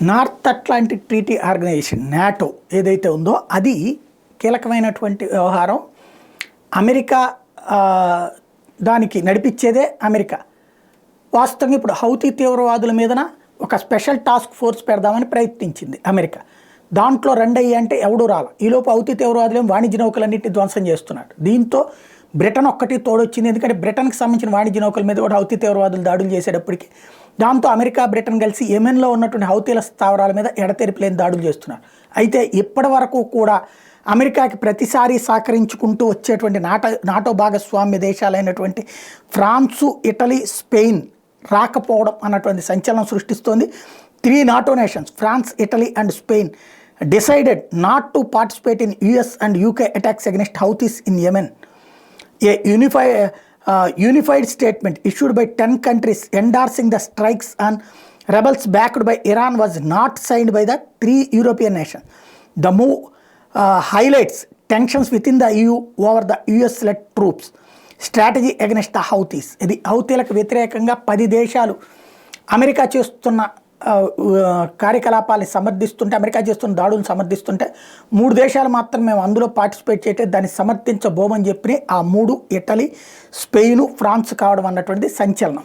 North Atlantic Treaty Organization NATO ఏదైతే ఉందో అది కీలకమైనటువంటి వ్యవహారం. అమెరికా దానికి నడిపించేదే అమెరికా. వాస్తవంగా ఇప్పుడు హౌతీ తీవ్రవాదుల మీదన ఒక స్పెషల్ టాస్క్ ఫోర్స్ పెడదామని ప్రయత్నించింది అమెరికా. దాంట్లో రెండయ్యి అంటే ఎవడూ రాల. ఈలోపు హౌతీ తీవ్రవాదులు వాణిజ్య నౌకలన్నింటినీ ధ్వంసం చేస్తున్నాడు. దీంతో బ్రిటన్ ఒక్కటి తోడొచ్చింది. ఎందుకంటే బ్రిటన్కి సంబంధించిన వాణిజ్య నౌకల మీద కూడా హౌతీ తీవ్రవాదులు దాడులు చేసేటప్పటికి దాంతో అమెరికా బ్రిటన్ కలిసి యెమెన్లో ఉన్నటువంటి హౌతీల స్థావరాల మీద ఎడతెరిపి లేని దాడులు చేస్తున్నారు. అయితే ఇప్పటి వరకు కూడా అమెరికాకి ప్రతిసారి సహకరించుకుంటూ వచ్చేటువంటి నాటో భాగస్వామ్య దేశాలైనటువంటి ఫ్రాన్సు, ఇటలీ, స్పెయిన్ రాకపోవడం అన్నటువంటి సంచలనం సృష్టిస్తోంది. 3 NATO nations, France, Italy and Spain, decided not to participate in US and UK attacks against Houthis in Yemen. A unified statement issued by 10 countries endorsing the strikes on rebels backed by Iran was not signed by the 3 European nations. The move highlights tensions within the EU over the US-led troops strategy against the Houthis. ఇది హౌతీలకు వ్యతిరేకంగా 10 దేశాలు America చేస్తున్న కార్యకలాపాన్ని సమర్థిస్తుంటే, America చేస్తున్న దాడులను సమర్థిస్తుంటే 3 దేశాలు మాత్రం మేము అందులో పార్టిసిపేట్ చేయటే దాన్ని సమర్థించబోమని చెప్పి ఆ 3 ఇటలీ, స్పెయిన్, ఫ్రాన్స్ కావడం అన్నటువంటిది సంచలనం.